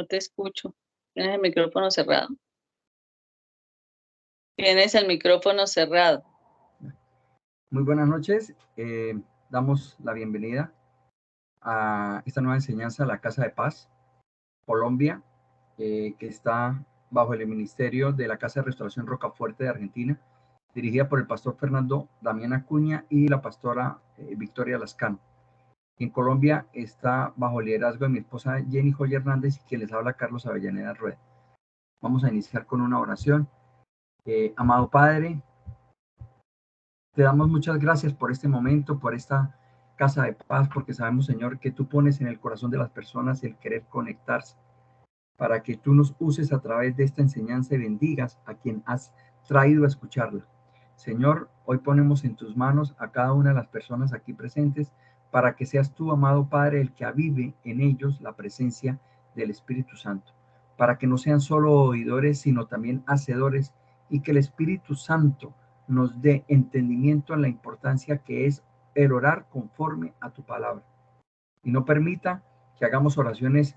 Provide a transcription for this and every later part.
No te escucho. ¿Tienes el micrófono cerrado? Tienes el micrófono cerrado. Muy buenas noches. Damos la bienvenida a esta nueva enseñanza, la Casa de Paz, Colombia, que está bajo el ministerio de la Casa de Restauración Rocafuerte de Argentina, dirigida por el pastor Fernando Damián Acuña y la pastora Victoria Lascano. En Colombia está bajo el liderazgo de mi esposa Jenny Joya Hernández y quien les habla Carlos Avellaneda Rueda. Vamos a iniciar con una oración. Amado Padre, te damos muchas gracias por este momento, por esta casa de paz, porque sabemos, Señor, que tú pones en el corazón de las personas el querer conectarse, para que tú nos uses a través de esta enseñanza y bendigas a quien has traído a escucharla. Señor, hoy ponemos en tus manos a cada una de las personas aquí presentes, para que seas tú, amado Padre, el que avive en ellos la presencia del Espíritu Santo, para que no sean solo oidores, sino también hacedores, y que el Espíritu Santo nos dé entendimiento en la importancia que es el orar conforme a tu palabra. Y no permita que hagamos oraciones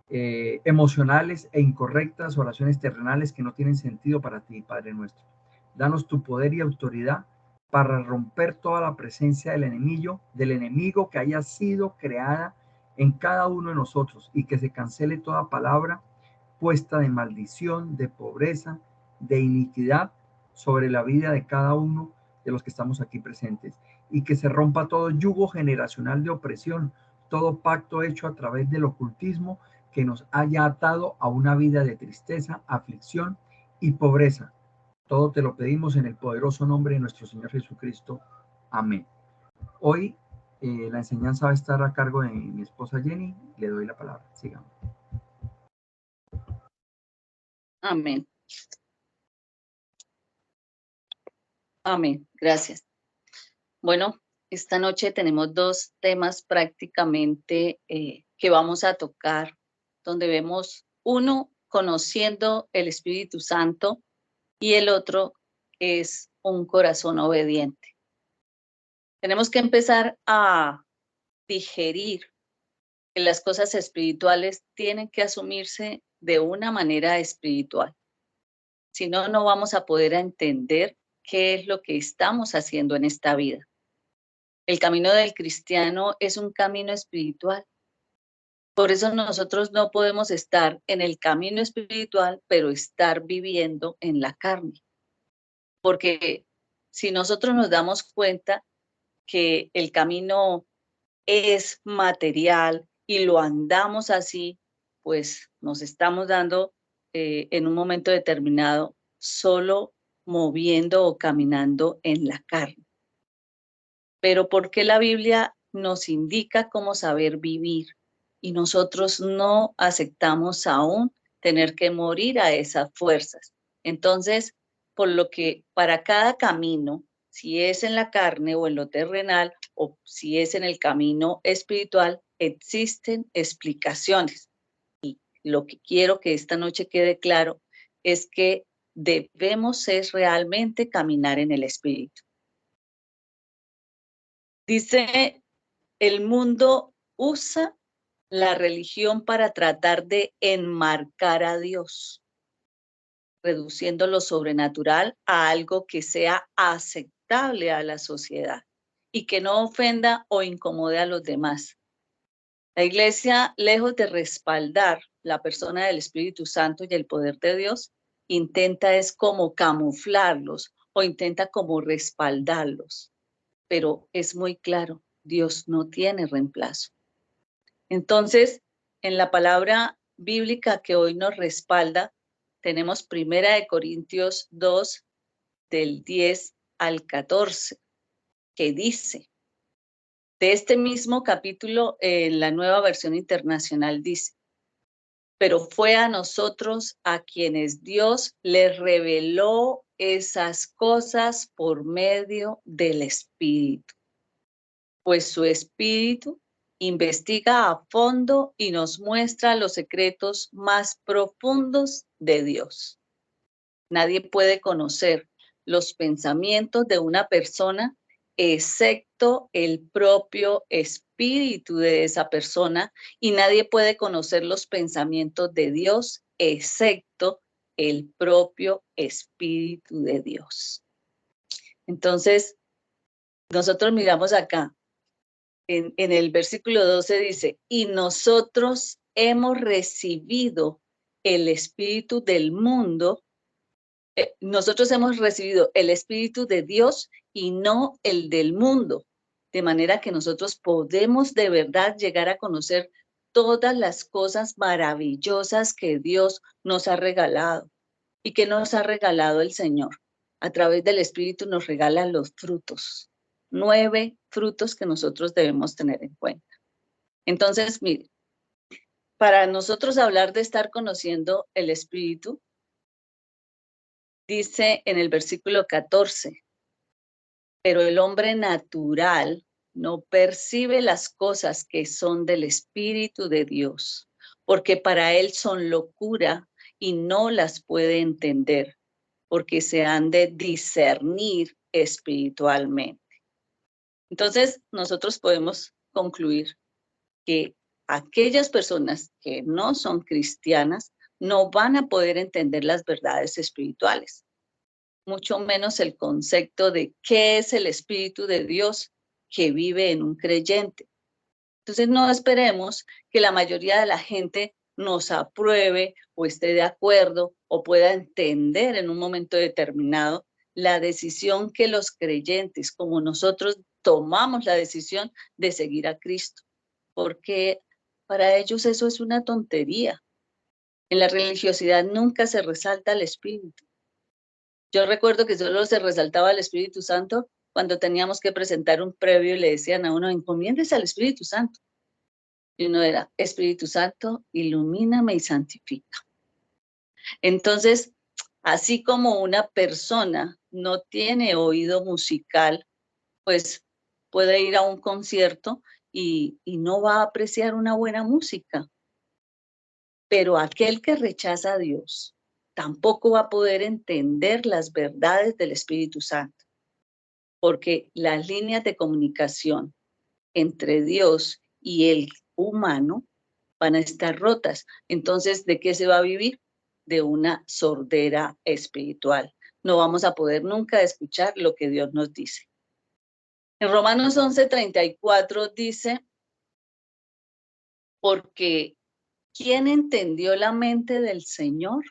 emocionales e incorrectas, oraciones terrenales que no tienen sentido para ti, Padre nuestro. Danos tu poder y autoridad para romper toda la presencia del enemigo que haya sido creada en cada uno de nosotros, y que se cancele toda palabra puesta de maldición, de pobreza, de iniquidad sobre la vida de cada uno de los que estamos aquí presentes, y que se rompa todo yugo generacional de opresión, todo pacto hecho a través del ocultismo que nos haya atado a una vida de tristeza, aflicción y pobreza. Todo te lo pedimos en el poderoso nombre de nuestro Señor Jesucristo. Amén. Hoy la enseñanza va a estar a cargo de mi esposa Jenny. Le doy la palabra. Sigamos. Amén. Amén. Gracias. Bueno, esta noche tenemos dos temas prácticamente que vamos a tocar, donde vemos uno conociendo el Espíritu Santo y el otro es un corazón obediente. Tenemos que empezar a digerir que las cosas espirituales tienen que asumirse de una manera espiritual. Si no, no vamos a poder entender qué es lo que estamos haciendo en esta vida. El camino del cristiano es un camino espiritual. Por eso nosotros no podemos estar en el camino espiritual, pero estar viviendo en la carne. Porque si nosotros nos damos cuenta que el camino es material y lo andamos así, pues nos estamos dando en un momento determinado solo moviendo o caminando en la carne. Pero ¿por qué la Biblia nos indica cómo saber vivir y nosotros no aceptamos aún tener que morir a esas fuerzas? Entonces, por lo que para cada camino, si es en la carne o en lo terrenal, o si es en el camino espiritual, existen explicaciones. Y lo que quiero que esta noche quede claro es que debemos realmente caminar en el espíritu. Dice, el mundo usa la religión para tratar de enmarcar a Dios, reduciendo lo sobrenatural a algo que sea aceptable a la sociedad y que no ofenda o incomode a los demás. La iglesia, lejos de respaldar la persona del Espíritu Santo y el poder de Dios, intenta es como camuflarlos o intenta como respaldarlos. Pero es muy claro, Dios no tiene reemplazo. Entonces, en la palabra bíblica que hoy nos respalda, tenemos 1 Corintios 2, del 10 al 14, que dice, de este mismo capítulo, en la Nueva Versión Internacional dice, pero fue a nosotros a quienes Dios les reveló esas cosas por medio del Espíritu, pues su Espíritu investiga a fondo y nos muestra los secretos más profundos de Dios. Nadie puede conocer los pensamientos de una persona excepto el propio espíritu de esa persona, y nadie puede conocer los pensamientos de Dios excepto el propio espíritu de Dios. Entonces, nosotros miramos acá, en el versículo 12 dice, y nosotros hemos recibido el espíritu del mundo, nosotros hemos recibido el espíritu de Dios y no el del mundo, de manera que nosotros podemos de verdad llegar a conocer todas las cosas maravillosas que Dios nos ha regalado y que nos ha regalado el Señor. A través del Espíritu nos regalan los frutos, 9 frutos que nosotros debemos tener en cuenta. Entonces, mire, para nosotros hablar de estar conociendo el Espíritu, dice en el versículo 14, pero el hombre natural no percibe las cosas que son del Espíritu de Dios, porque para él son locura y no las puede entender, porque se han de discernir espiritualmente. Entonces, nosotros podemos concluir que aquellas personas que no son cristianas no van a poder entender las verdades espirituales, mucho menos el concepto de qué es el Espíritu de Dios que vive en un creyente. Entonces, no esperemos que la mayoría de la gente nos apruebe o esté de acuerdo o pueda entender en un momento determinado la decisión que los creyentes, como nosotros, tomamos la decisión de seguir a Cristo, porque para ellos eso es una tontería. En la religiosidad nunca se resalta el Espíritu. Yo recuerdo que solo se resaltaba el Espíritu Santo cuando teníamos que presentar un previo y le decían a uno, encomiéndese al Espíritu Santo. Y uno era, Espíritu Santo, ilumíname y santifica. Entonces, así como una persona no tiene oído musical, pues puede ir a un concierto y no va a apreciar una buena música. Pero aquel que rechaza a Dios tampoco va a poder entender las verdades del Espíritu Santo, porque las líneas de comunicación entre Dios y el humano van a estar rotas. Entonces, ¿de qué se va a vivir? De una sordera espiritual. No vamos a poder nunca escuchar lo que Dios nos dice. En Romanos 11:34 dice, porque ¿quién entendió la mente del Señor?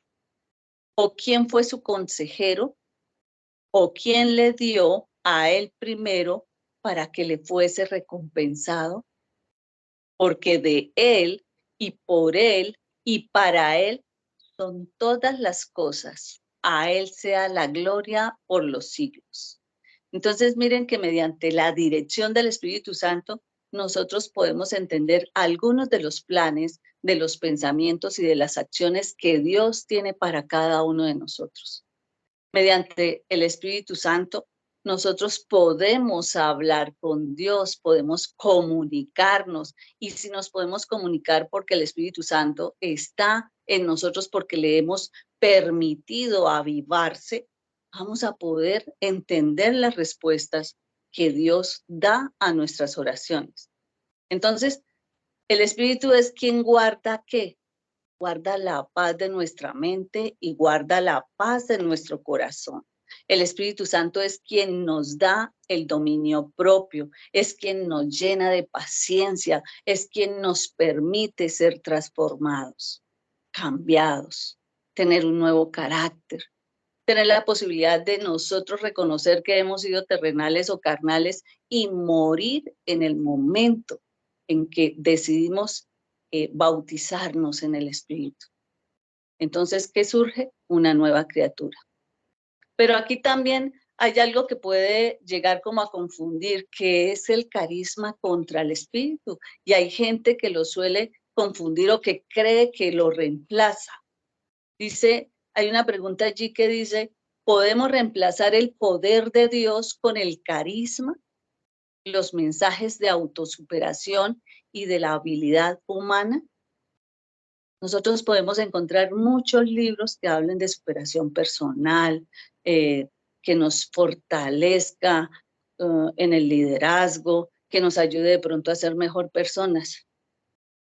¿O quién fue su consejero? ¿O quién le dio a él primero para que le fuese recompensado? Porque de él y por él y para él son todas las cosas. A él sea la gloria por los siglos. Entonces, miren que mediante la dirección del Espíritu Santo, nosotros podemos entender algunos de los planes, de los pensamientos y de las acciones que Dios tiene para cada uno de nosotros. Mediante el Espíritu Santo, nosotros podemos hablar con Dios, podemos comunicarnos, y si nos podemos comunicar porque el Espíritu Santo está en nosotros, porque le hemos permitido avivarse, vamos a poder entender las respuestas que Dios da a nuestras oraciones. Entonces, el Espíritu es quien guarda ¿qué? Guarda la paz de nuestra mente y guarda la paz de nuestro corazón. El Espíritu Santo es quien nos da el dominio propio, es quien nos llena de paciencia, es quien nos permite ser transformados, cambiados, tener un nuevo carácter, tener la posibilidad de nosotros reconocer que hemos sido terrenales o carnales y morir en el momento en que decidimos bautizarnos en el Espíritu. Entonces, ¿qué surge? Una nueva criatura. Pero aquí también hay algo que puede llegar como a confundir, que es el carisma contra el Espíritu. Y hay gente que lo suele confundir o que cree que lo reemplaza. Dice, hay una pregunta allí que dice, ¿podemos reemplazar el poder de Dios con el carisma, los mensajes de autosuperación y de la habilidad humana? Nosotros podemos encontrar muchos libros que hablen de superación personal, que nos fortalezca, en el liderazgo, que nos ayude de pronto a ser mejor personas.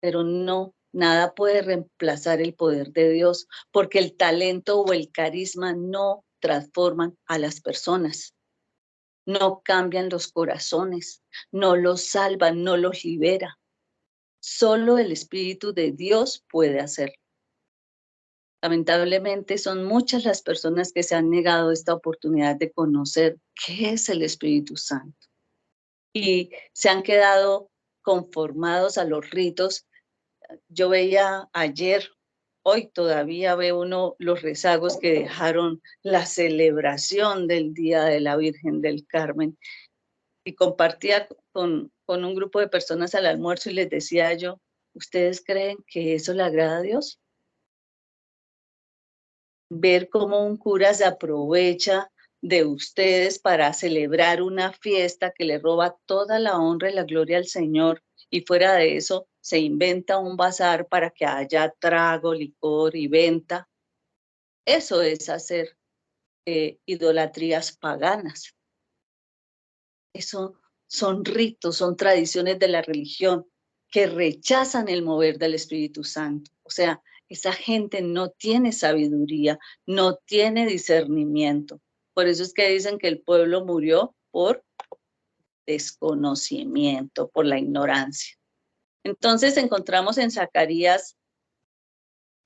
Pero no, nada puede reemplazar el poder de Dios, porque el talento o el carisma no transforman a las personas, no cambian los corazones, no los salvan, no los libera. Solo el Espíritu de Dios puede hacerlo. Lamentablemente son muchas las personas que se han negado esta oportunidad de conocer qué es el Espíritu Santo y se han quedado conformados a los ritos. Yo veía ayer, hoy todavía ve uno los rezagos que dejaron la celebración del Día de la Virgen del Carmen, y compartía con un grupo de personas al almuerzo y les decía yo, ¿ustedes creen que eso le agrada a Dios? Ver cómo un cura se aprovecha de ustedes para celebrar una fiesta que le roba toda la honra y la gloria al Señor, y fuera de eso se inventa un bazar para que haya trago, licor y venta. Eso es hacer idolatrías paganas. Eso son ritos, son tradiciones de la religión que rechazan el mover del Espíritu Santo. O sea, esa gente no tiene sabiduría, no tiene discernimiento. Por eso es que dicen que el pueblo murió por desconocimiento, por la ignorancia. Entonces encontramos en Zacarías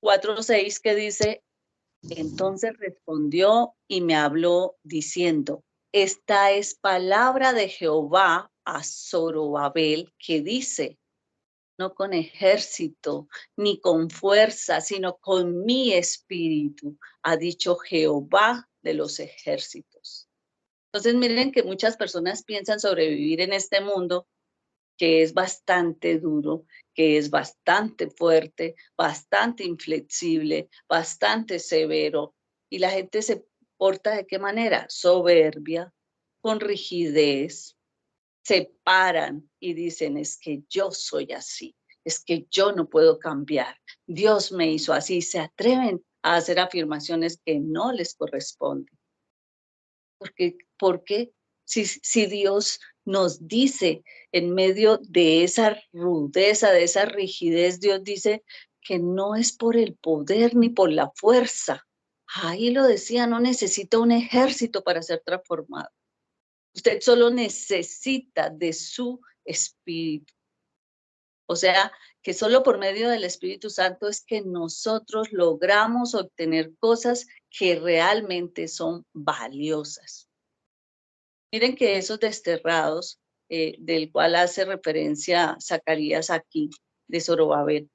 4:6 que dice, entonces respondió y me habló diciendo, esta es palabra de Jehová a Zorobabel, que dice, no con ejército ni con fuerza, sino con mi espíritu, ha dicho Jehová de los ejércitos. Entonces miren que muchas personas piensan sobrevivir en este mundo que es bastante duro, que es bastante fuerte, bastante inflexible, bastante severo. Y la gente se porta ¿de qué manera? Soberbia, con rigidez. Se paran y dicen, es que yo soy así, es que yo no puedo cambiar. Dios me hizo así. Se atreven a hacer afirmaciones que no les corresponden. Porque si Dios nos dice en medio de esa rudeza, de esa rigidez, Dios dice que no es por el poder ni por la fuerza. Ahí lo decía, no necesita un ejército para ser transformado. Usted solo necesita de su espíritu. O sea, que solo por medio del Espíritu Santo es que nosotros logramos obtener cosas que realmente son valiosas. Miren que esos desterrados, del cual hace referencia Zacarías aquí, de Zorobabel,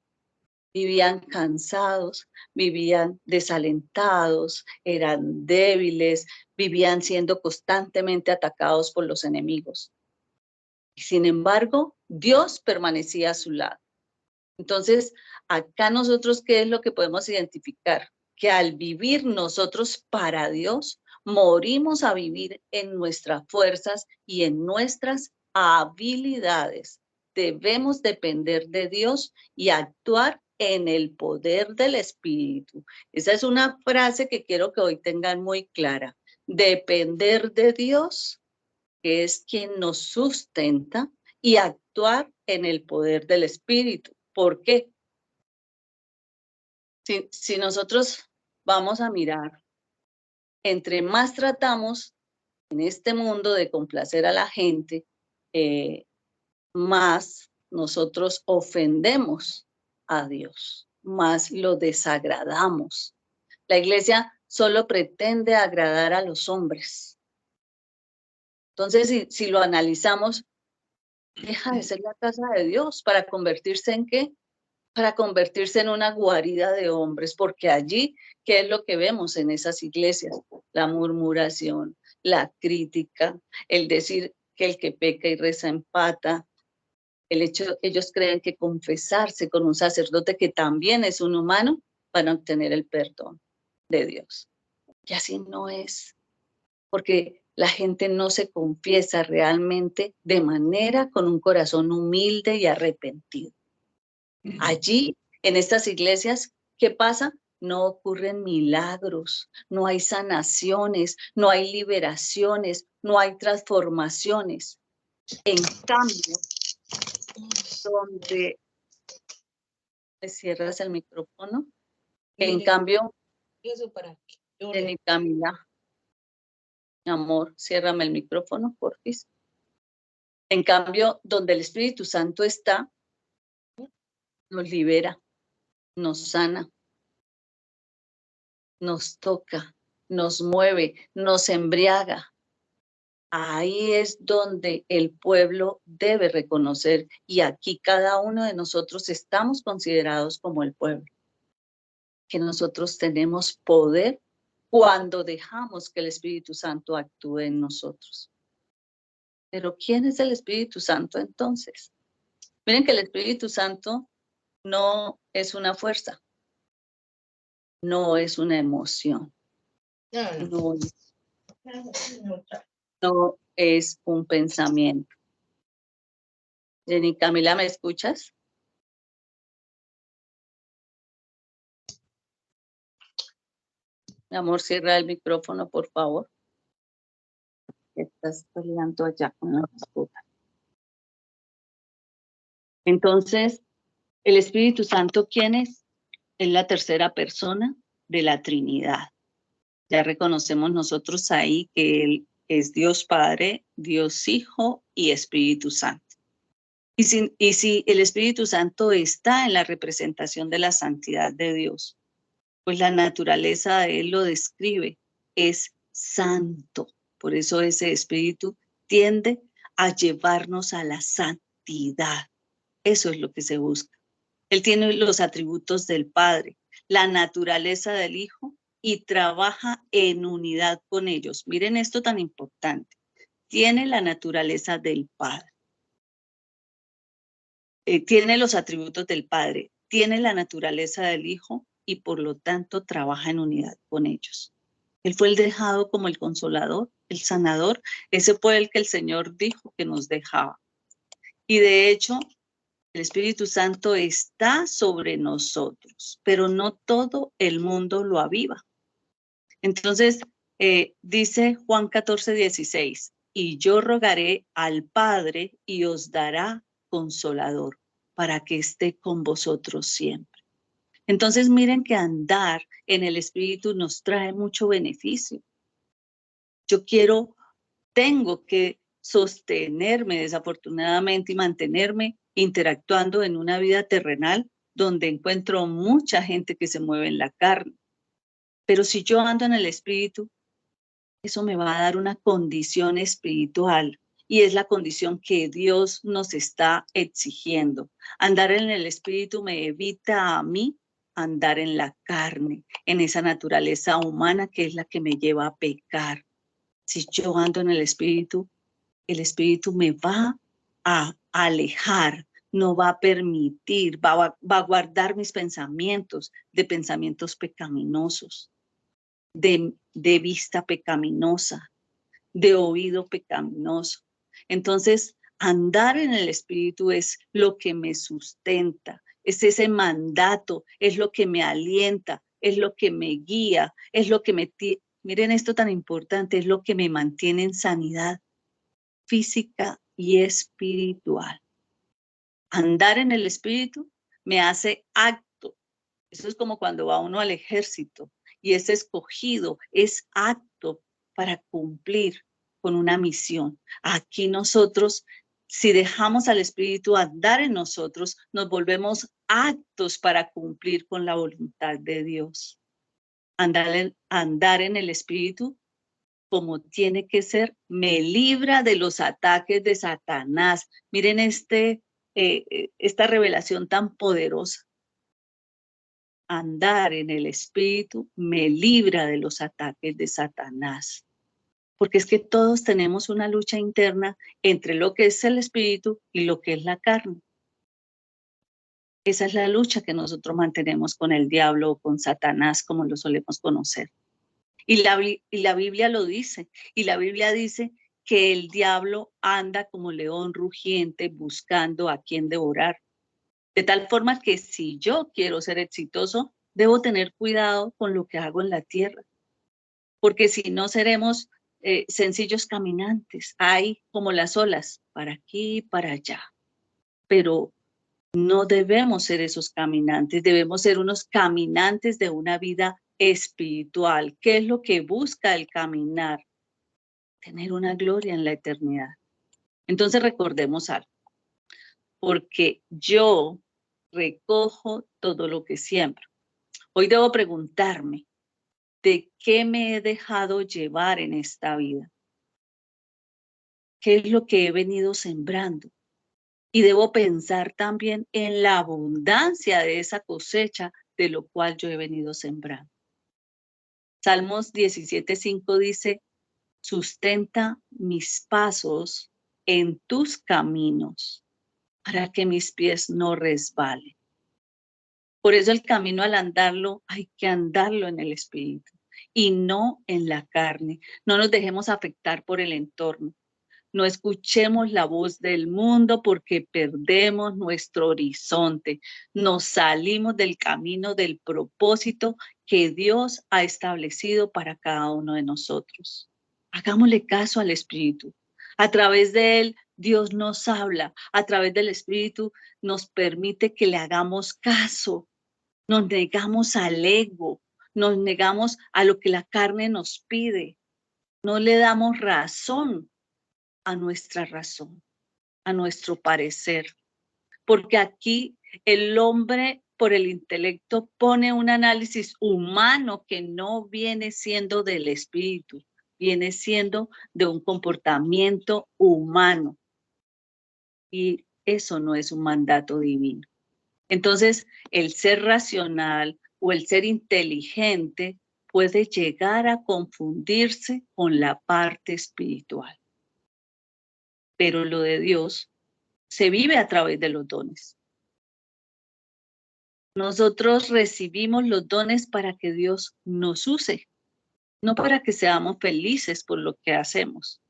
vivían cansados, vivían desalentados, eran débiles, vivían siendo constantemente atacados por los enemigos. Sin embargo, Dios permanecía a su lado. Entonces, acá nosotros, ¿qué es lo que podemos identificar? Que al vivir nosotros para Dios, morimos a vivir en nuestras fuerzas y en nuestras habilidades. Debemos depender de Dios y actuar en el poder del Espíritu. Esa es una frase que quiero que hoy tengan muy clara. Depender de Dios, que es quien nos sustenta, y actuar en el poder del Espíritu. ¿Por qué? Si nosotros vamos a mirar, entre más tratamos en este mundo de complacer a la gente, más nosotros ofendemos a Dios, más lo desagradamos. La iglesia solo pretende agradar a los hombres. Entonces, si lo analizamos, deja de ser la casa de Dios para convertirse en ¿qué? Para convertirse en una guarida de hombres, porque allí, ¿qué es lo que vemos en esas iglesias? La murmuración, la crítica, el decir que el que peca y reza empata, el hecho, ellos creen que confesarse con un sacerdote que también es un humano van a obtener el perdón de Dios. Y así no es, porque la gente no se confiesa realmente de manera con un corazón humilde y arrepentido. Allí, en estas iglesias, ¿qué pasa? no ocurren milagros, no hay sanaciones, no hay liberaciones, no hay transformaciones. En cambio, donde te cierras el micrófono, en cambio, Eso para que Jenny Camila, mi amor, ciérrame el micrófono, porfis. En cambio, donde el Espíritu Santo está, nos libera, nos sana, nos toca, nos mueve, nos embriaga. Ahí es donde el pueblo debe reconocer, y aquí cada uno de nosotros estamos considerados como el pueblo, que nosotros tenemos poder cuando dejamos que el Espíritu Santo actúe en nosotros. Pero ¿quién es el Espíritu Santo entonces? Miren que el Espíritu Santo no es una fuerza, no es una emoción, no es un pensamiento. Jenny Camila, ¿me escuchas? Mi amor, cierra el micrófono, por favor. Estás peleando allá con la mascota. Entonces, el Espíritu Santo, ¿quién es? Es la tercera persona de la Trinidad. Ya reconocemos nosotros ahí que Él es Dios Padre, Dios Hijo y Espíritu Santo. Y si el Espíritu Santo está en la representación de la santidad de Dios, pues la naturaleza de Él lo describe, es santo. Por eso ese Espíritu tiende a llevarnos a la santidad. Eso es lo que se busca. Él tiene los atributos del Padre, la naturaleza del Hijo y trabaja en unidad con ellos. Miren esto tan importante. Tiene la naturaleza del Padre. Tiene los atributos del Padre, tiene la naturaleza del Hijo y por lo tanto trabaja en unidad con ellos. Él fue el dejado como el consolador, el sanador. Ese fue el que el Señor dijo que nos dejaba. Y de hecho, el Espíritu Santo está sobre nosotros, pero no todo el mundo lo aviva. Entonces, dice Juan 14:16, y yo rogaré al Padre y os dará consolador para que esté con vosotros siempre. Entonces, miren que andar en el Espíritu nos trae mucho beneficio. Yo tengo que sostenerme desafortunadamente y mantenerme interactuando en una vida terrenal donde encuentro mucha gente que se mueve en la carne. Pero si yo ando en el Espíritu, eso me va a dar una condición espiritual y es la condición que Dios nos está exigiendo. Andar en el Espíritu me evita a mí andar en la carne, en esa naturaleza humana que es la que me lleva a pecar. Si yo ando en el Espíritu me va a alejar, no va a permitir, va a guardar mis pensamientos de pensamientos pecaminosos, de vista pecaminosa, de oído pecaminoso. Entonces, andar en el Espíritu es lo que me sustenta, es ese mandato, es lo que me alienta, es lo que me guía, es lo que miren esto tan importante, es lo que me mantiene en sanidad física y espiritual. Andar en el Espíritu me hace acto. Eso es como cuando va uno al ejército y es escogido, es apto para cumplir con una misión. Aquí nosotros, si dejamos al Espíritu andar en nosotros, nos volvemos aptos para cumplir con la voluntad de Dios. Andar en el Espíritu como tiene que ser, me libra de los ataques de Satanás. Miren esta revelación tan poderosa. Andar en el Espíritu me libra de los ataques de Satanás. Porque es que todos tenemos una lucha interna entre lo que es el Espíritu y lo que es la carne. Esa es la lucha que nosotros mantenemos con el diablo o con Satanás, como lo solemos conocer. Y la Biblia lo dice. Y la Biblia dice que el diablo anda como león rugiente buscando a quien devorar. De tal forma que si yo quiero ser exitoso, Debo tener cuidado con lo que hago en la tierra, porque si no seremos sencillos caminantes, hay como las olas, para aquí y para allá. Pero no debemos ser esos caminantes, debemos ser unos caminantes de una vida espiritual. ¿Qué es lo que busca el caminar? Tener una gloria en la eternidad. Entonces recordemos algo, porque yo recojo todo lo que siembro. Hoy debo preguntarme, ¿de qué me he dejado llevar en esta vida? ¿Qué es lo que he venido sembrando? Y debo pensar también en la abundancia de esa cosecha de lo cual yo he venido sembrando. Salmos 17:5 dice, sustenta mis pasos en tus caminos para que mis pies no resbalen. Por eso el camino al andarlo hay que andarlo en el espíritu y no en la carne. No nos dejemos afectar por el entorno. No escuchemos la voz del mundo porque perdemos nuestro horizonte. Nos salimos del camino del propósito que Dios ha establecido para cada uno de nosotros. Hagámosle caso al Espíritu. A través de él, Dios nos habla. A través del Espíritu nos permite que le hagamos caso. Nos negamos al ego. Nos negamos a lo que la carne nos pide. No le damos razón a nuestra razón, a nuestro parecer, porque aquí el hombre por el intelecto pone un análisis humano que no viene siendo del espíritu, viene siendo de un comportamiento humano y eso no es un mandato divino. Entonces, el ser racional o el ser inteligente puede llegar a confundirse con la parte espiritual. Pero lo de Dios se vive a través de los dones. Nosotros recibimos los dones para que Dios nos use, no para que seamos felices por lo que hacemos,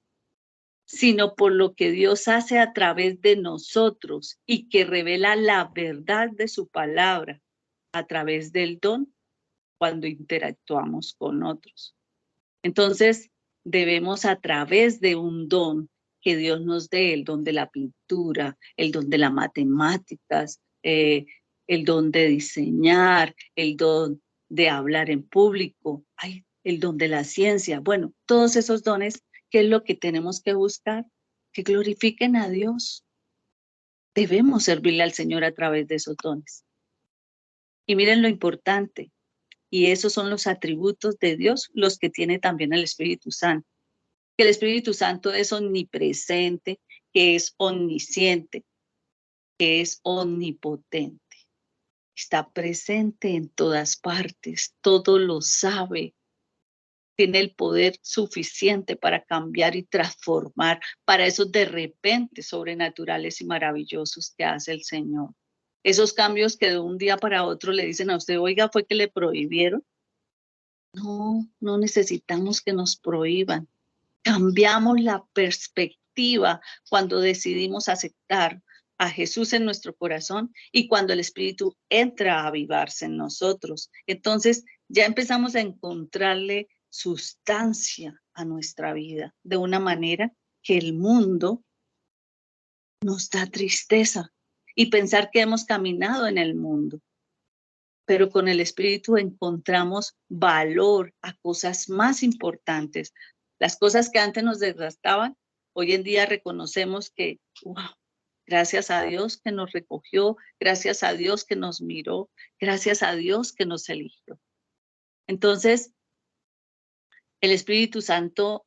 sino por lo que Dios hace a través de nosotros y que revela la verdad de su palabra a través del don cuando interactuamos con otros. Entonces, debemos a través de un don que Dios nos dé, el don de la pintura, el don de las matemáticas, el don de diseñar, el don de hablar en público, el don de la ciencia. Bueno, todos esos dones, ¿qué es lo que tenemos que buscar? Que glorifiquen a Dios. Debemos servirle al Señor a través de esos dones. Y miren lo importante, y esos son los atributos de Dios, los que tiene también el Espíritu Santo. Que el Espíritu Santo es omnipresente, que es omnisciente, que es omnipotente. Está presente en todas partes, todo lo sabe. Tiene el poder suficiente para cambiar y transformar, para esos de repente sobrenaturales y maravillosos que hace el Señor. Esos cambios que de un día para otro le dicen a usted, oiga, fue que le prohibieron. No, no necesitamos que nos prohíban. Cambiamos la perspectiva cuando decidimos aceptar a Jesús en nuestro corazón y cuando el Espíritu entra a avivarse en nosotros. Entonces ya empezamos a encontrarle sustancia a nuestra vida de una manera que el mundo nos da tristeza y pensar que hemos caminado en el mundo. Pero con el Espíritu encontramos valor a cosas más importantes. Las cosas que antes nos desgastaban, hoy en día reconocemos que, wow, gracias a Dios que nos recogió, gracias a Dios que nos miró, gracias a Dios que nos eligió. Entonces, el Espíritu Santo,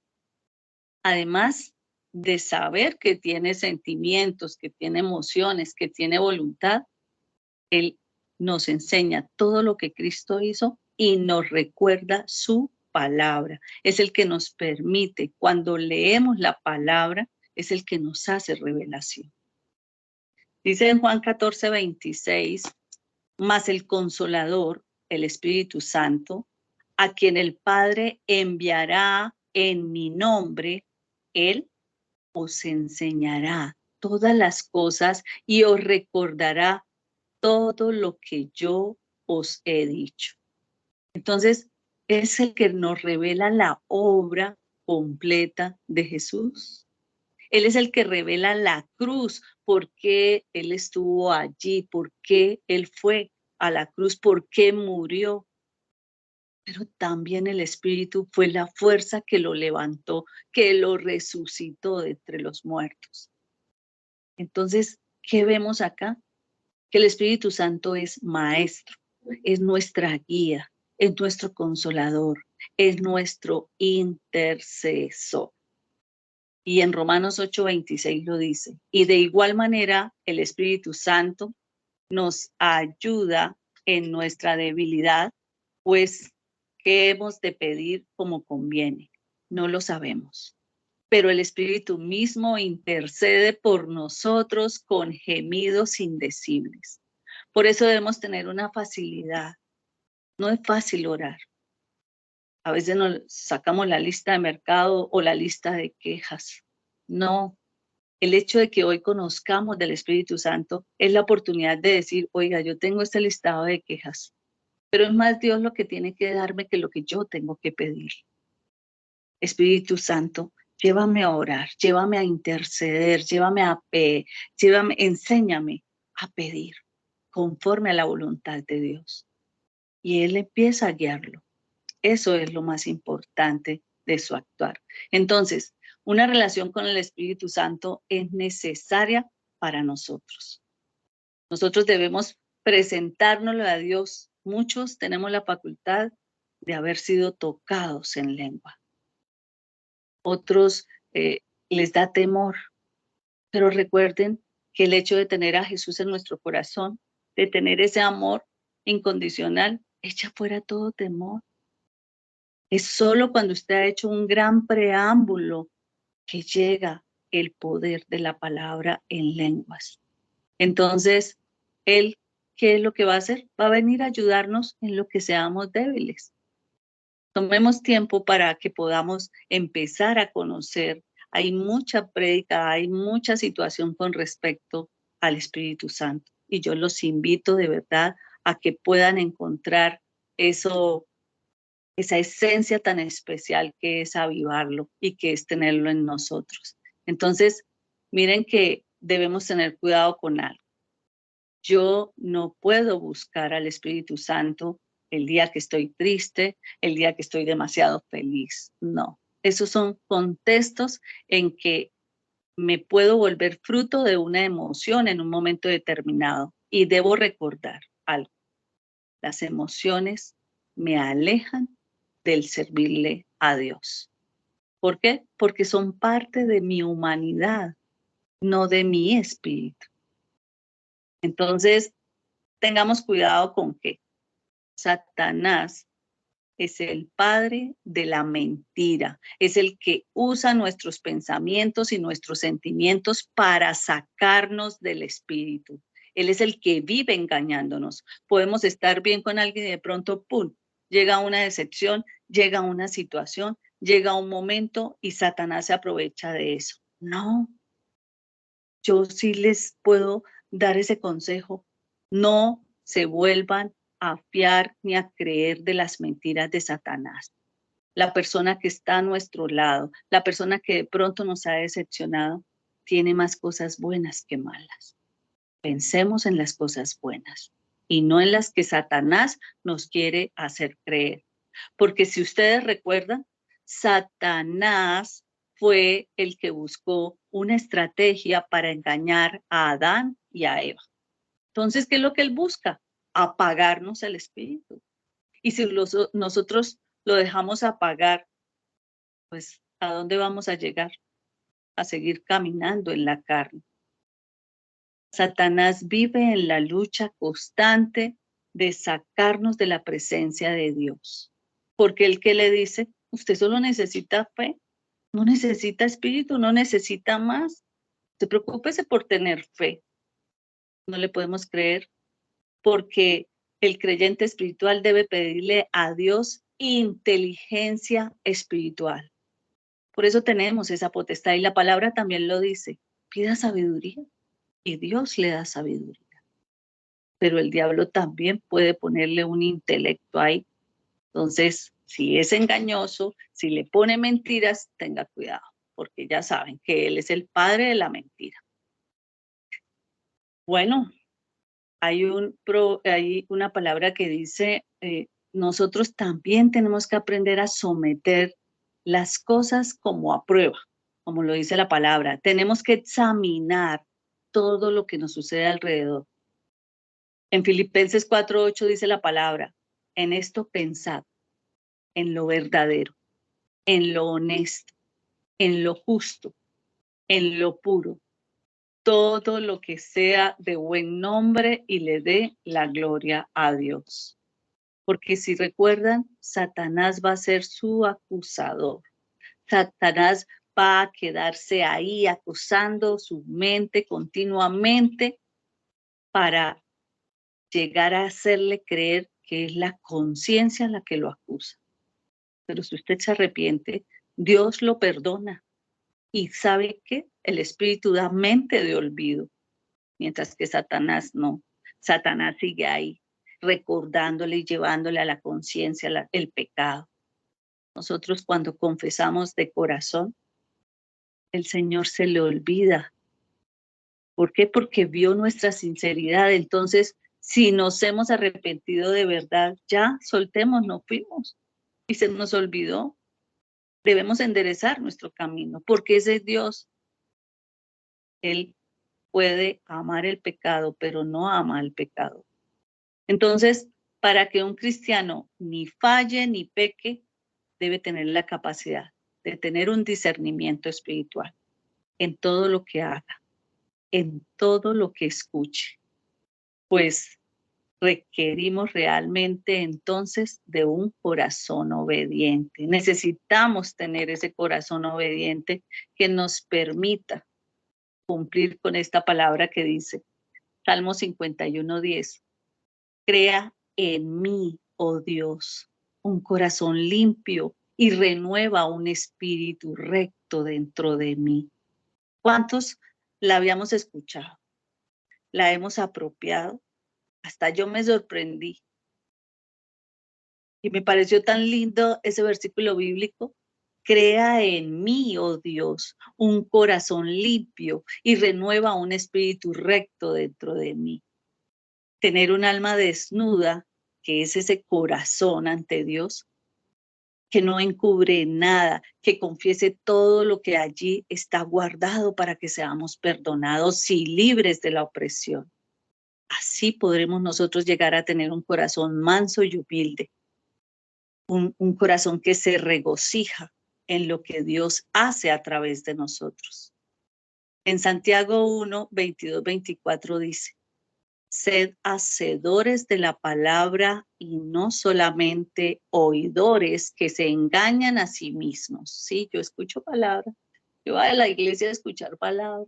además de saber que tiene sentimientos, que tiene emociones, que tiene voluntad, Él nos enseña todo lo que Cristo hizo y nos recuerda su palabra. Es el que nos permite, cuando leemos la palabra, es el que nos hace revelación. Dice en Juan 14:26, mas el Consolador, el Espíritu Santo, a quien el Padre enviará en mi nombre, Él os enseñará todas las cosas y os recordará todo lo que yo os he dicho. Entonces, es el que nos revela la obra completa de Jesús. Él es el que revela la cruz, por qué Él estuvo allí, por qué Él fue a la cruz, por qué murió. Pero también el Espíritu fue la fuerza que lo levantó, que lo resucitó de entre los muertos. Entonces, ¿qué vemos acá? Que el Espíritu Santo es maestro, es nuestra guía, es nuestro consolador, es nuestro intercesor. Y en Romanos 8:26 lo dice. Y de igual manera, el Espíritu Santo nos ayuda en nuestra debilidad, pues, ¿qué hemos de pedir como conviene? No lo sabemos. Pero el Espíritu mismo intercede por nosotros con gemidos indecibles. Por eso debemos tener una facilidad. No es fácil orar. A veces nos sacamos la lista de mercado o la lista de quejas. No, el hecho de que hoy conozcamos del Espíritu Santo es la oportunidad de decir, oiga, yo tengo este listado de quejas, pero es más Dios lo que tiene que darme que lo que yo tengo que pedir. Espíritu Santo, llévame a orar, llévame a interceder, enséñame a pedir conforme a la voluntad de Dios. Y Él empieza a guiarlo. Eso es lo más importante de su actuar. Entonces, una relación con el Espíritu Santo es necesaria para nosotros. Nosotros debemos presentárnoslo a Dios. Muchos tenemos la facultad de haber sido tocados en lengua. Otros les da temor, pero recuerden que el hecho de tener a Jesús en nuestro corazón, de tener ese amor incondicional, echa fuera todo temor. Es solo cuando usted ha hecho un gran preámbulo que llega el poder de la palabra en lenguas. Entonces, Él, ¿qué es lo que va a hacer? Va a venir a ayudarnos en lo que seamos débiles. Tomemos tiempo para que podamos empezar a conocer. Hay mucha prédica, hay mucha situación con respecto al Espíritu Santo. Y yo los invito de verdad a que puedan encontrar eso, esa esencia tan especial que es avivarlo y que es tenerlo en nosotros. Entonces, miren que debemos tener cuidado con algo. Yo no puedo buscar al Espíritu Santo el día que estoy triste, el día que estoy demasiado feliz. No, esos son contextos en que me puedo volver fruto de una emoción en un momento determinado. Y debo recordar algo. Las emociones me alejan del servirle a Dios. ¿Por qué? Porque son parte de mi humanidad, no de mi espíritu. Entonces, tengamos cuidado con que Satanás es el padre de la mentira, es el que usa nuestros pensamientos y nuestros sentimientos para sacarnos del espíritu. Él es el que vive engañándonos. Podemos estar bien con alguien y de pronto, ¡pum!, llega una decepción, llega una situación, llega un momento y Satanás se aprovecha de eso. No, yo sí les puedo dar ese consejo. No se vuelvan a fiar ni a creer de las mentiras de Satanás. La persona que está a nuestro lado, la persona que de pronto nos ha decepcionado, tiene más cosas buenas que malas. Pensemos en las cosas buenas y no en las que Satanás nos quiere hacer creer. Porque si ustedes recuerdan, Satanás fue el que buscó una estrategia para engañar a Adán y a Eva. Entonces, ¿qué es lo que él busca? Apagarnos el espíritu. Y si nosotros lo dejamos apagar, pues, ¿a dónde vamos a llegar? A seguir caminando en la carne. Satanás vive en la lucha constante de sacarnos de la presencia de Dios. Porque el que le dice, usted solo necesita fe, no necesita espíritu, no necesita más. Usted preocúpese por tener fe. No le podemos creer porque el creyente espiritual debe pedirle a Dios inteligencia espiritual. Por eso tenemos esa potestad y la palabra también lo dice. Pida sabiduría y Dios le da sabiduría. pero el diablo también puede ponerle un intelecto ahí. Entonces, si es engañoso, si le pone mentiras, tenga cuidado, porque ya saben que él es el padre de la mentira. Bueno, hay una palabra que dice, nosotros también tenemos que aprender a someter las cosas como a prueba, como lo dice la palabra. Tenemos que examinar todo lo que nos sucede alrededor. En Filipenses 4:8 dice la palabra, en esto pensad, en lo verdadero, en lo honesto, en lo justo, en lo puro, todo lo que sea de buen nombre y le dé la gloria a Dios. Porque si recuerdan, Satanás va a ser su acusador. Satanás va a quedarse ahí acusando su mente continuamente para llegar a hacerle creer que es la conciencia la que lo acusa. Pero si usted se arrepiente, Dios lo perdona. Y ¿sabe qué? El Espíritu da mente de olvido, mientras que Satanás no. Satanás sigue ahí, recordándole y llevándole a la conciencia el pecado. Nosotros cuando confesamos de corazón, el Señor se le olvida. ¿Por qué? Porque vio nuestra sinceridad. Entonces, si nos hemos arrepentido de verdad, ya soltemos, no fuimos. Y se nos olvidó. Debemos enderezar nuestro camino, porque ese es Dios. Él puede amar el pecado, pero no ama el pecado. Entonces, para que un cristiano ni falle ni peque, debe tener la capacidad de tener un discernimiento espiritual en todo lo que haga, en todo lo que escuche. Pues requerimos realmente entonces de un corazón obediente. Necesitamos tener ese corazón obediente que nos permita cumplir con esta palabra que dice, Salmo 51:10, crea en mí, oh Dios, un corazón limpio y renueva un espíritu recto dentro de mí. ¿Cuántos la habíamos escuchado? ¿La hemos apropiado? Hasta yo me sorprendí. Y me pareció tan lindo ese versículo bíblico. Crea en mí, oh Dios, un corazón limpio y renueva un espíritu recto dentro de mí. Tener un alma desnuda, que es ese corazón ante Dios, que no encubre nada, que confiese todo lo que allí está guardado para que seamos perdonados y libres de la opresión. Así podremos nosotros llegar a tener un corazón manso y humilde, un corazón que se regocija en lo que Dios hace a través de nosotros. En Santiago 1:22-24 dice, sed hacedores de la palabra y no solamente oidores que se engañan a sí mismos. Sí, yo escucho palabra, yo voy a la iglesia a escuchar palabra,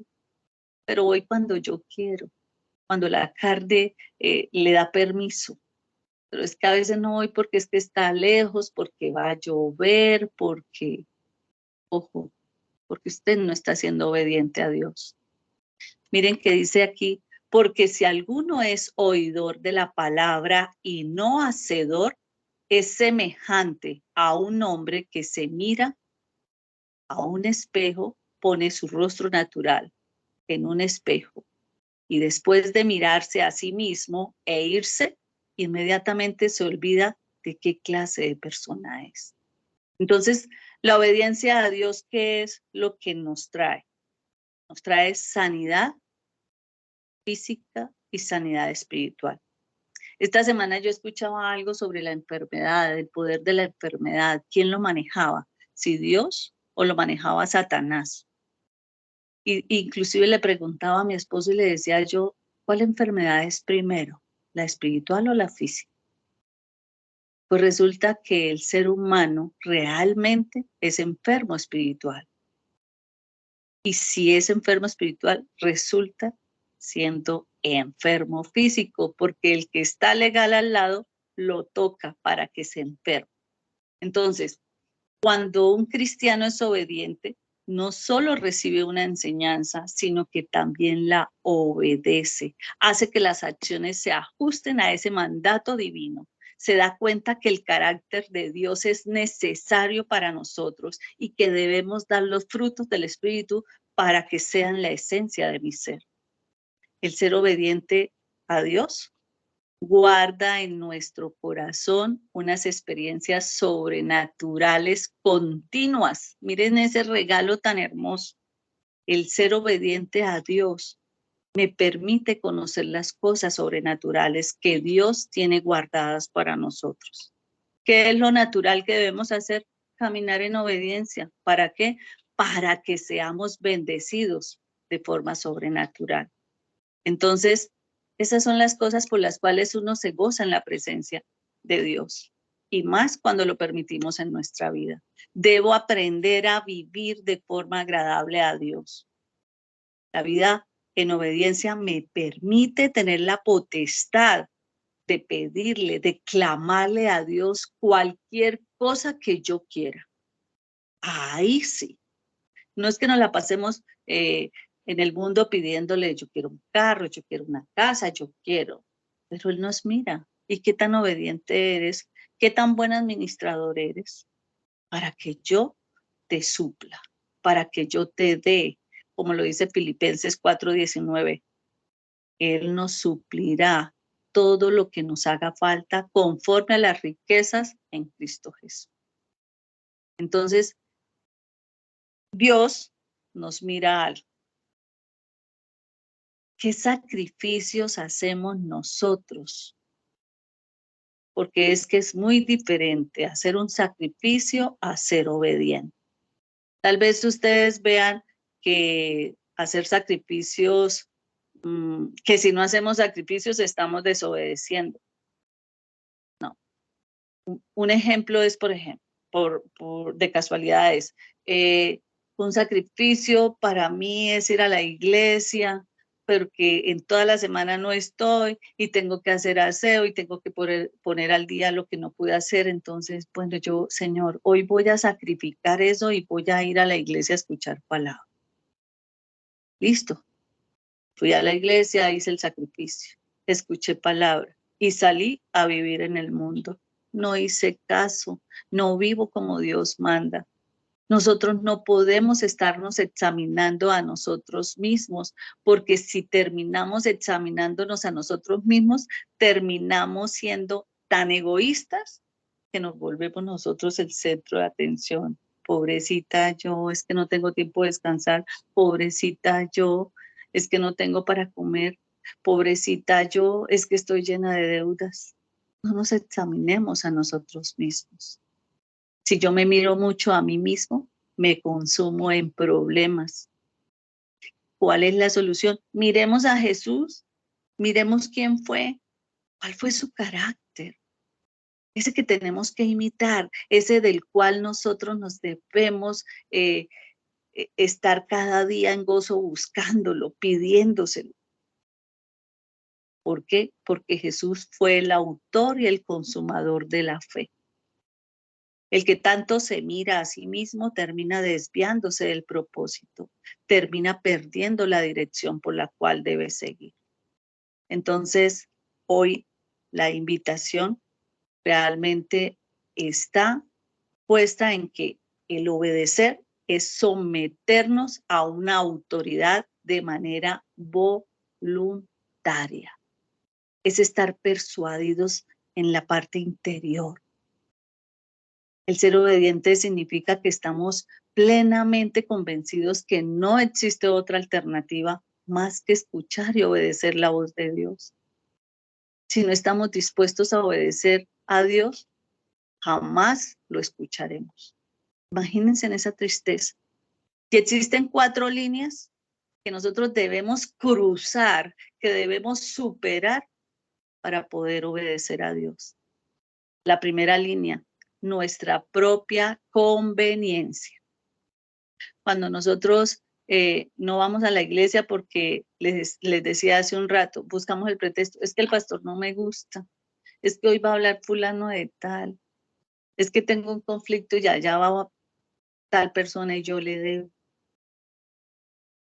pero voy cuando yo quiero, cuando la carne le da permiso. Pero es que a veces no voy porque es que está lejos, porque va a llover, porque, ojo, porque usted no está siendo obediente a Dios. Miren que dice aquí, porque si alguno es oidor de la palabra y no hacedor, es semejante a un hombre que se mira a un espejo, pone su rostro natural en un espejo y después de mirarse a sí mismo e irse, inmediatamente se olvida de qué clase de persona es. Entonces, la obediencia a Dios, ¿qué es lo que nos trae? Nos trae sanidad física y sanidad espiritual. Esta semana yo escuchaba algo sobre la enfermedad, el poder de la enfermedad. ¿Quién lo manejaba? ¿Si Dios o lo manejaba Satanás? Inclusive le preguntaba a mi esposo y le decía yo, ¿cuál enfermedad es primero? ¿La espiritual o la física? Pues resulta que el ser humano realmente es enfermo espiritual. Y si es enfermo espiritual, resulta siendo enfermo físico, porque el que está legal al lado lo toca para que se enferme. Entonces, cuando un cristiano es obediente, no solo recibe una enseñanza, sino que también la obedece. Hace que las acciones se ajusten a ese mandato divino. Se da cuenta que el carácter de Dios es necesario para nosotros y que debemos dar los frutos del Espíritu para que sean la esencia de mi ser. El ser obediente a Dios guarda en nuestro corazón unas experiencias sobrenaturales continuas. Miren ese regalo tan hermoso. El ser obediente a Dios me permite conocer las cosas sobrenaturales que Dios tiene guardadas para nosotros. ¿Qué es lo natural que debemos hacer? Caminar en obediencia. ¿Para qué? Para que seamos bendecidos de forma sobrenatural. Entonces, esas son las cosas por las cuales uno se goza en la presencia de Dios. Y más cuando lo permitimos en nuestra vida. Debo aprender a vivir de forma agradable a Dios. La vida en obediencia me permite tener la potestad de pedirle, de clamarle a Dios cualquier cosa que yo quiera. Ahí sí. No es que nos la pasemos en el mundo pidiéndole, yo quiero un carro, yo quiero una casa, yo quiero. Pero Él nos mira. ¿Y qué tan obediente eres? ¿Qué tan buen administrador eres? Para que yo te supla, para que yo te dé, como lo dice Filipenses 4:19, Él nos suplirá todo lo que nos haga falta conforme a las riquezas en Cristo Jesús. Entonces, Dios nos mira algo. ¿Qué sacrificios hacemos nosotros? Porque es que es muy diferente hacer un sacrificio a ser obediente. Tal vez ustedes vean que hacer sacrificios, que si no hacemos sacrificios estamos desobedeciendo. No. Un ejemplo es, por ejemplo, de casualidades, un sacrificio para mí es ir a la iglesia, porque en toda la semana no estoy y tengo que hacer aseo y tengo que poner al día lo que no pude hacer. Entonces, bueno, yo, Señor, hoy voy a sacrificar eso y voy a ir a la iglesia a escuchar palabra. Listo. Fui a la iglesia, hice el sacrificio, escuché palabra y salí a vivir en el mundo. No hice caso, no vivo como Dios manda. Nosotros no podemos estarnos examinando a nosotros mismos, porque si terminamos examinándonos a nosotros mismos, terminamos siendo tan egoístas que nos volvemos nosotros el centro de atención. Pobrecita yo, es que no tengo tiempo de descansar. Pobrecita yo, es que no tengo para comer. Pobrecita yo, es que estoy llena de deudas. No nos examinemos a nosotros mismos. Si yo me miro mucho a mí mismo, me consumo en problemas. ¿Cuál es la solución? Miremos a Jesús, miremos quién fue, cuál fue su carácter, ese que tenemos que imitar, ese del cual nosotros nos debemos estar cada día en gozo buscándolo, pidiéndoselo. ¿Por qué? Porque Jesús fue el autor y el consumador de la fe. El que tanto se mira a sí mismo termina desviándose del propósito, termina perdiendo la dirección por la cual debe seguir. Entonces, hoy la invitación realmente está puesta en que el obedecer es someternos a una autoridad de manera voluntaria. Es estar persuadidos en la parte interior. El ser obediente significa que estamos plenamente convencidos que no existe otra alternativa más que escuchar y obedecer la voz de Dios. Si no estamos dispuestos a obedecer a Dios, jamás lo escucharemos. Imagínense en esa tristeza. Que existen 4 líneas que nosotros debemos cruzar, que debemos superar para poder obedecer a Dios. La primera línea, nuestra propia conveniencia. Cuando nosotros no vamos a la iglesia porque les decía hace un rato, buscamos el pretexto, es que el pastor no me gusta, es que hoy va a hablar fulano de tal, es que tengo un conflicto y ya va tal persona y yo le debo.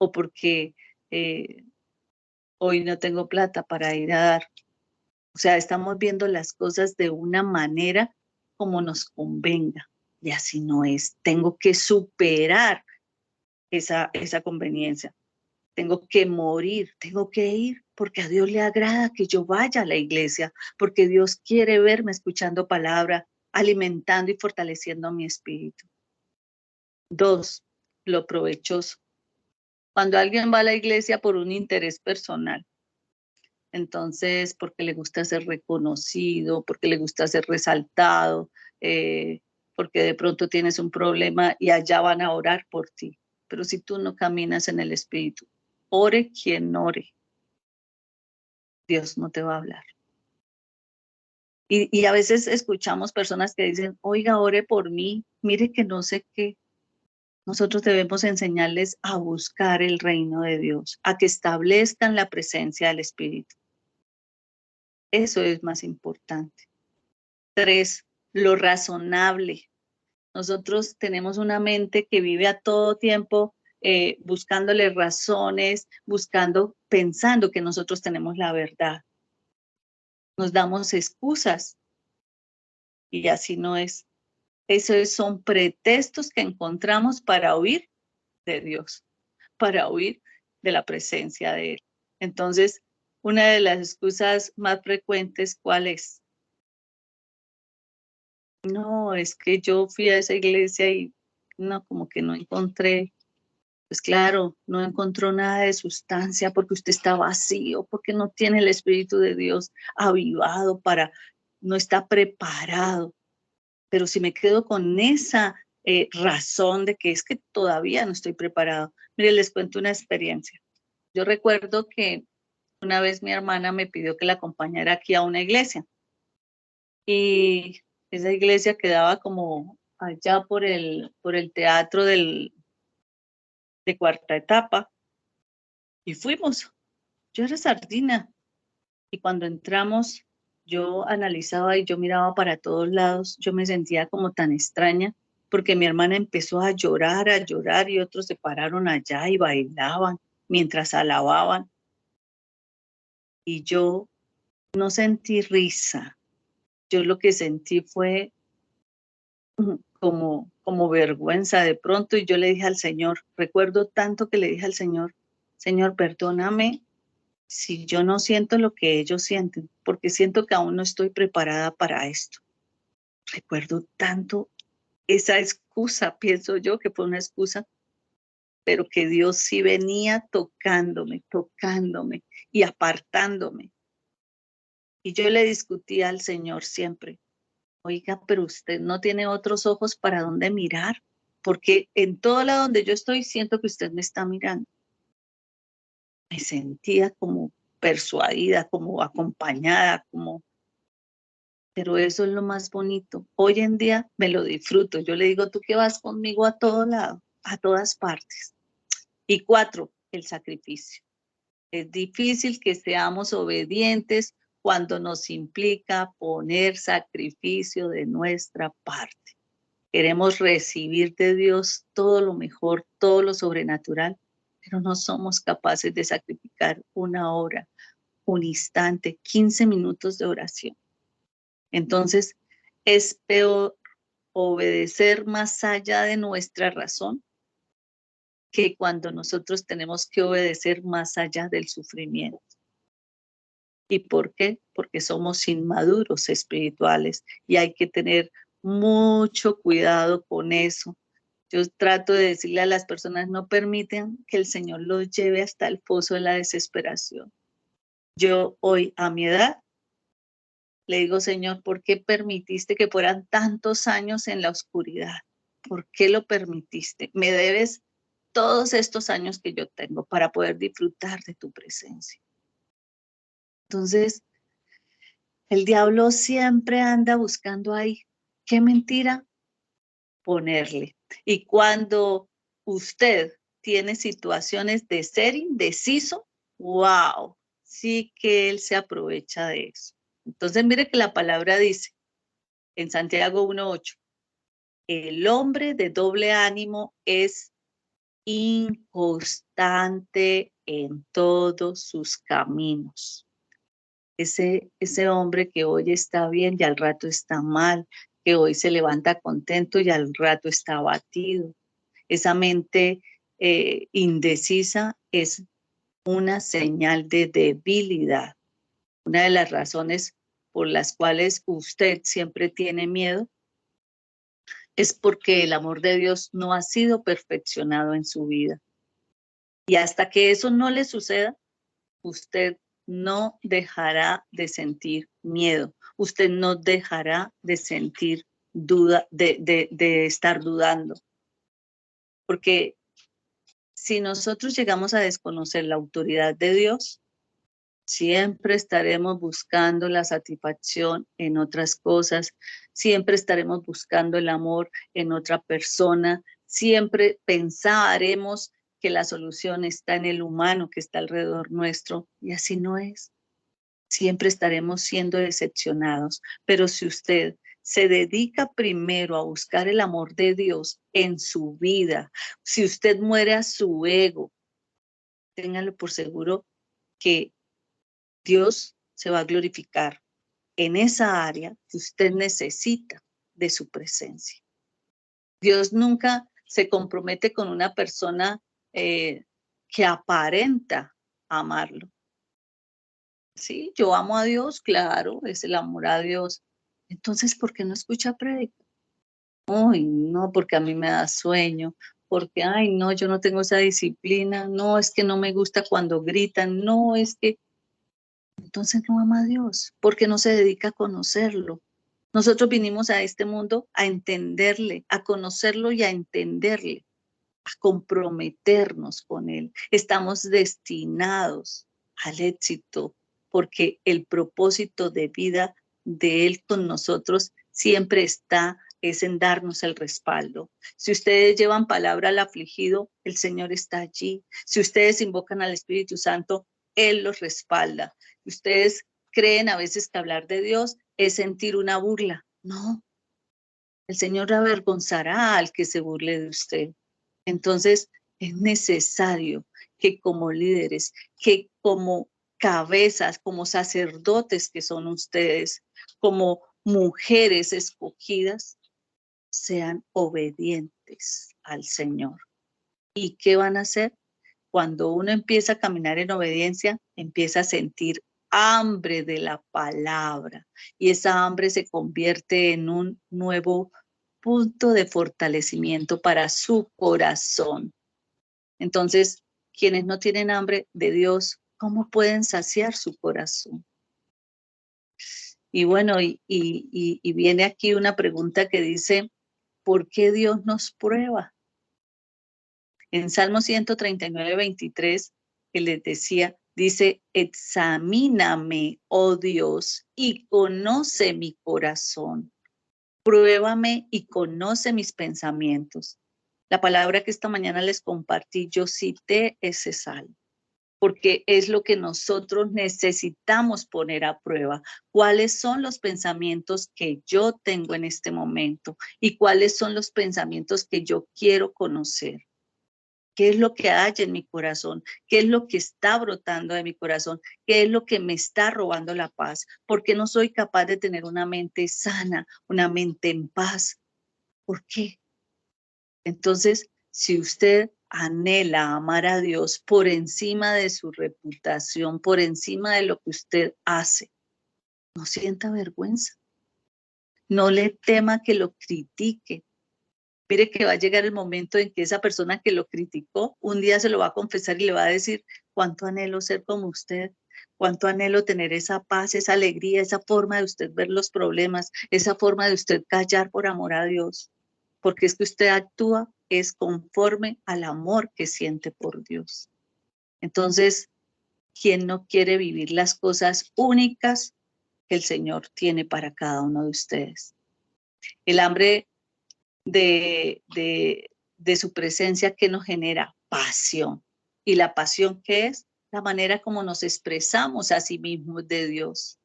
o porque hoy no tengo plata para ir a dar. O sea, estamos viendo las cosas de una manera como nos convenga. Y así no es. Tengo que superar esa conveniencia. Tengo que morir, tengo que ir, porque a Dios le agrada que yo vaya a la iglesia, porque Dios quiere verme escuchando palabra, alimentando y fortaleciendo mi espíritu. 2, lo provechoso. Cuando alguien va a la iglesia por un interés personal, entonces porque le gusta ser reconocido, porque le gusta ser resaltado, eh, porque de pronto tienes un problema y allá van a orar por ti. Pero si tú no caminas en el espíritu, ore quien ore, Dios no te va a hablar. Y a veces escuchamos personas que dicen, oiga, ore por mí, mire que no sé qué. Nosotros debemos enseñarles a buscar el reino de Dios, a que establezcan la presencia del Espíritu. Eso es más importante. 3, lo razonable. Nosotros tenemos una mente que vive a todo tiempo buscándole razones, pensando que nosotros tenemos la verdad. Nos damos excusas y así no es. Esos son pretextos que encontramos para huir de Dios, para huir de la presencia de Él. Entonces, una de las excusas más frecuentes, ¿cuál es? No, es que yo fui a esa iglesia y no, como que no encontré. Pues claro, no encontró nada de sustancia porque usted está vacío, porque no tiene el Espíritu de Dios avivado no está preparado. Pero si me quedo con esa razón de que es que todavía no estoy preparado. Mire, les cuento una experiencia. Yo recuerdo que una vez mi hermana me pidió que la acompañara aquí a una iglesia y esa iglesia quedaba como allá por el teatro de Cuarta Etapa y fuimos. Yo era sardina y cuando entramos yo analizaba y yo miraba para todos lados, yo me sentía como tan extraña porque mi hermana empezó a llorar y otros se pararon allá y bailaban mientras alababan y yo no sentí risa, yo lo que sentí fue como vergüenza de pronto y yo le dije al Señor, recuerdo tanto que le dije al Señor, Señor, perdóname si yo no siento lo que ellos sienten, porque siento que aún no estoy preparada para esto. Recuerdo tanto esa excusa, pienso yo que fue una excusa, pero que Dios sí venía tocándome y apartándome. Y yo le discutía al Señor siempre, oiga, pero usted no tiene otros ojos para dónde mirar, porque en todo lado donde yo estoy siento que usted me está mirando. Me sentía como persuadida, como acompañada, pero eso es lo más bonito. Hoy en día me lo disfruto. Yo le digo, tú que vas conmigo a todo lado, a todas partes. Y 4, el sacrificio. Es difícil que seamos obedientes cuando nos implica poner sacrificio de nuestra parte. Queremos recibir de Dios todo lo mejor, todo lo sobrenatural, pero no somos capaces de sacrificar una hora, un instante, 15 minutos de oración. Entonces, es peor obedecer más allá de nuestra razón que cuando nosotros tenemos que obedecer más allá del sufrimiento. ¿Y por qué? Porque somos inmaduros espirituales y hay que tener mucho cuidado con eso. Yo trato de decirle a las personas, no permiten que el Señor los lleve hasta el pozo de la desesperación. Yo hoy, a mi edad, le digo, Señor, ¿por qué permitiste que fueran tantos años en la oscuridad? ¿Por qué lo permitiste? Me debes todos estos años que yo tengo para poder disfrutar de tu presencia. Entonces, el diablo siempre anda buscando ahí. ¿Qué mentira? Ponerle. Y cuando usted tiene situaciones de ser indeciso, wow, sí que él se aprovecha de eso. Entonces, mire que la palabra dice en Santiago 1:8, el hombre de doble ánimo es inconstante en todos sus caminos. Ese hombre que hoy está bien y al rato está mal, que hoy se levanta contento y al rato está abatido. Esa mente indecisa es una señal de debilidad. Una de las razones por las cuales usted siempre tiene miedo es porque el amor de Dios no ha sido perfeccionado en su vida. Y hasta que eso no le suceda, usted no dejará de sentir miedo. Usted no dejará de sentir duda, de estar dudando. Porque si nosotros llegamos a desconocer la autoridad de Dios, siempre estaremos buscando la satisfacción en otras cosas, siempre estaremos buscando el amor en otra persona, siempre pensaremos que la solución está en el humano que está alrededor nuestro, y así no es. Siempre estaremos siendo decepcionados, pero si usted se dedica primero a buscar el amor de Dios en su vida, si usted muere a su ego, téngalo por seguro que Dios se va a glorificar en esa área que usted necesita de su presencia. Dios nunca se compromete con una persona que aparenta amarlo. Sí, yo amo a Dios, claro, es el amor a Dios. Entonces, ¿por qué no escucha prédica? Uy, no, porque a mí me da sueño, porque, ay, no, yo no tengo esa disciplina, no, es que no me gusta cuando gritan, no, es que entonces no ama a Dios, porque no se dedica a conocerlo. Nosotros vinimos a este mundo a entenderle, a conocerlo y a entenderle, a comprometernos con él. Estamos destinados al éxito, porque el propósito de vida de él con nosotros siempre es en darnos el respaldo. Si ustedes llevan palabra al afligido, el Señor está allí. Si ustedes invocan al Espíritu Santo, Él los respalda. Ustedes creen a veces que hablar de Dios es sentir una burla. No, el Señor avergonzará al que se burle de usted. Entonces, es necesario que como líderes, que como cabezas, como sacerdotes que son ustedes, como mujeres escogidas, sean obedientes al Señor. ¿Y qué van a hacer? Cuando uno empieza a caminar en obediencia, empieza a sentir hambre de la palabra y esa hambre se convierte en un nuevo punto de fortalecimiento para su corazón. Entonces, quienes no tienen hambre de Dios, ¿cómo pueden saciar su corazón? Y bueno, y viene aquí una pregunta que dice, ¿por qué Dios nos prueba? En Salmo 139, 23, que les decía, dice, examíname, oh Dios, y conoce mi corazón. Pruébame y conoce mis pensamientos. La palabra que esta mañana les compartí, yo cité ese salmo, porque es lo que nosotros necesitamos poner a prueba. ¿Cuáles son los pensamientos que yo tengo en este momento? ¿Y cuáles son los pensamientos que yo quiero conocer? ¿Qué es lo que hay en mi corazón? ¿Qué es lo que está brotando de mi corazón? ¿Qué es lo que me está robando la paz? ¿Por qué no soy capaz de tener una mente sana, una mente en paz? ¿Por qué? Entonces, si usted anhela amar a Dios por encima de su reputación, por encima de lo que usted hace, no sienta vergüenza. No le tema que lo critique. Mire que va a llegar el momento en que esa persona que lo criticó, un día se lo va a confesar y le va a decir, cuánto anhelo ser como usted, cuánto anhelo tener esa paz, esa alegría, esa forma de usted ver los problemas, esa forma de usted callar por amor a Dios, porque es que usted actúa es conforme al amor que siente por Dios. Entonces, ¿quién no quiere vivir las cosas únicas que el Señor tiene para cada uno de ustedes? El hambre de su presencia que nos genera pasión. ¿Y la pasión qué es? La manera como nos expresamos a sí mismos de Dios.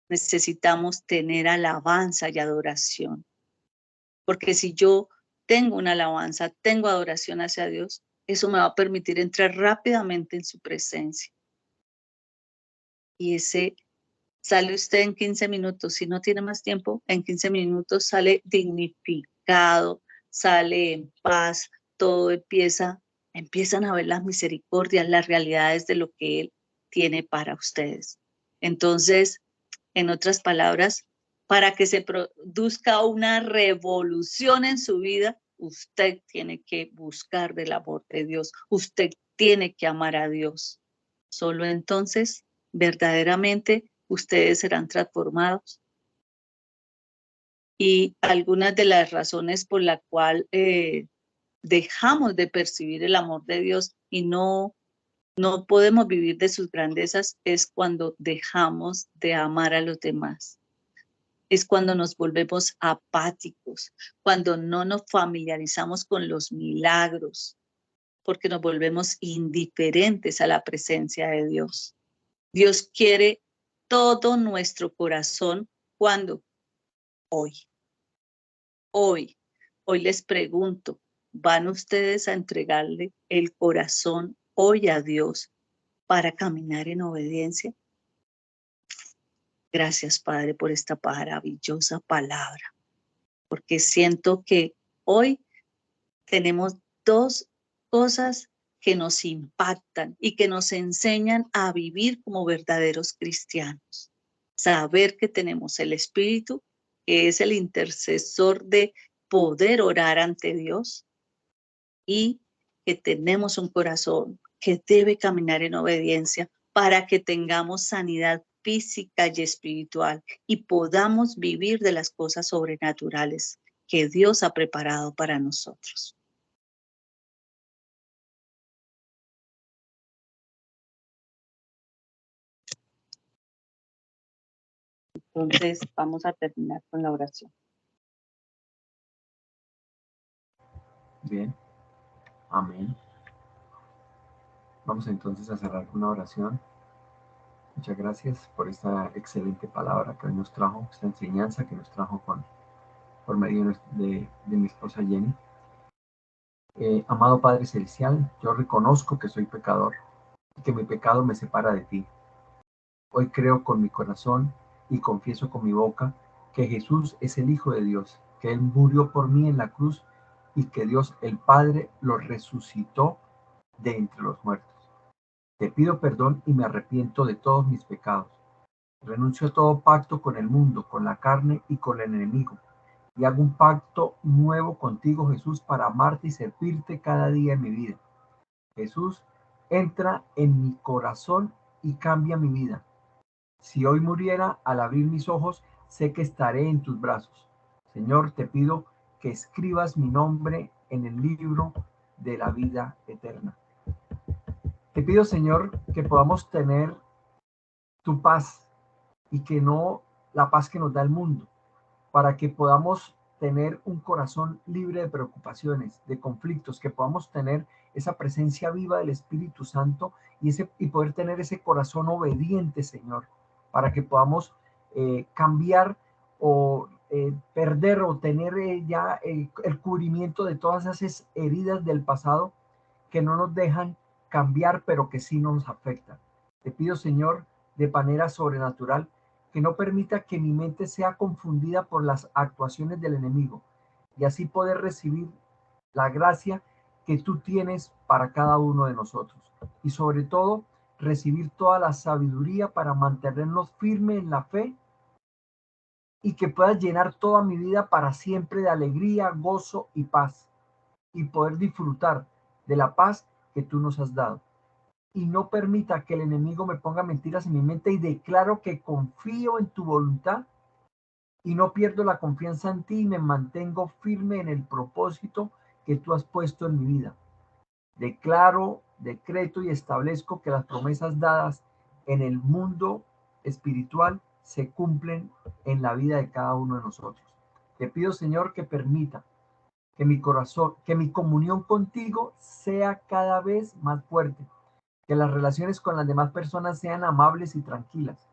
Necesitamos tener alabanza y adoración. Porque si yo tengo una alabanza, tengo adoración hacia Dios, eso me va a permitir entrar rápidamente en su presencia. Y ese sale usted en 15 minutos. Si no tiene más tiempo, en 15 minutos sale dignificado, sale en paz, todo empiezan a ver las misericordias, las realidades de lo que Él tiene para ustedes. Entonces, en otras palabras, para que se produzca una revolución en su vida, usted tiene que buscar del amor de Dios. Usted tiene que amar a Dios. Solo entonces, verdaderamente, ustedes serán transformados. Y algunas de las razones por la cual dejamos de percibir el amor de Dios y no podemos vivir de sus grandezas es cuando dejamos de amar a los demás. Es cuando nos volvemos apáticos, cuando no nos familiarizamos con los milagros, porque nos volvemos indiferentes a la presencia de Dios. Dios quiere todo nuestro corazón. ¿Cuándo? Hoy. Hoy. Hoy les pregunto, ¿van ustedes a entregarle el corazón hoy a Dios para caminar en obediencia? Gracias, Padre, por esta maravillosa palabra, porque siento que hoy tenemos dos cosas que nos impactan y que nos enseñan a vivir como verdaderos cristianos. Saber que tenemos el Espíritu, que es el intercesor de poder orar ante Dios, y que tenemos un corazón que debe caminar en obediencia para que tengamos sanidad física y espiritual y podamos vivir de las cosas sobrenaturales que Dios ha preparado para nosotros. Entonces, vamos a terminar con la oración. Bien, amén. Vamos entonces a cerrar con una oración. Muchas gracias por esta excelente palabra que hoy nos trajo, esta enseñanza que nos trajo por medio de mi esposa Jenny. Amado Padre Celestial, yo reconozco que soy pecador y que mi pecado me separa de ti. Hoy creo con mi corazón y confieso con mi boca que Jesús es el Hijo de Dios, que Él murió por mí en la cruz y que Dios el Padre lo resucitó de entre los muertos. Te pido perdón y me arrepiento de todos mis pecados. Renuncio a todo pacto con el mundo, con la carne y con el enemigo, y hago un pacto nuevo contigo, Jesús, para amarte y servirte cada día en mi vida. Jesús, entra en mi corazón y cambia mi vida. Si hoy muriera, al abrir mis ojos, sé que estaré en tus brazos. Señor, te pido que escribas mi nombre en el libro de la vida eterna. Te pido, Señor, que podamos tener tu paz y que no la paz que nos da el mundo, para que podamos tener un corazón libre de preocupaciones, de conflictos, que podamos tener esa presencia viva del Espíritu Santo y poder tener ese corazón obediente, Señor, para que podamos cambiar o perder o tener ya el cubrimiento de todas esas heridas del pasado que no nos dejan cambiar, pero que sí nos afectan. Te pido, Señor, de manera sobrenatural, que no permita que mi mente sea confundida por las actuaciones del enemigo y así poder recibir la gracia que tú tienes para cada uno de nosotros. Y sobre todo, recibir toda la sabiduría para mantenernos firmes en la fe y que puedas llenar toda mi vida para siempre de alegría, gozo y paz y poder disfrutar de la paz que tú nos has dado. Y no permita que el enemigo me ponga mentiras en mi mente y declaro que confío en tu voluntad y no pierdo la confianza en ti y me mantengo firme en el propósito que tú has puesto en mi vida. Declaro, decreto y establezco que las promesas dadas en el mundo espiritual se cumplen en la vida de cada uno de nosotros. Te pido, Señor, que permita que mi corazón, que mi comunión contigo sea cada vez más fuerte, que las relaciones con las demás personas sean amables y tranquilas,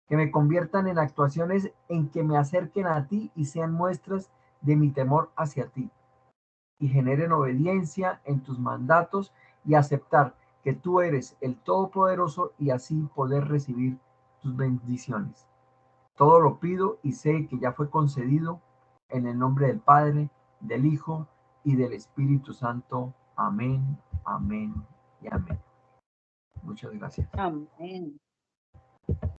que me conviertan en actuaciones en que me acerquen a ti y sean muestras de mi temor hacia ti. y generen obediencia en tus mandatos y aceptar que tú eres el Todopoderoso y así poder recibir tus bendiciones. Todo lo pido y sé que ya fue concedido en el nombre del Padre, del Hijo y del Espíritu Santo. Amén, amén y amén. Muchas gracias. Amén.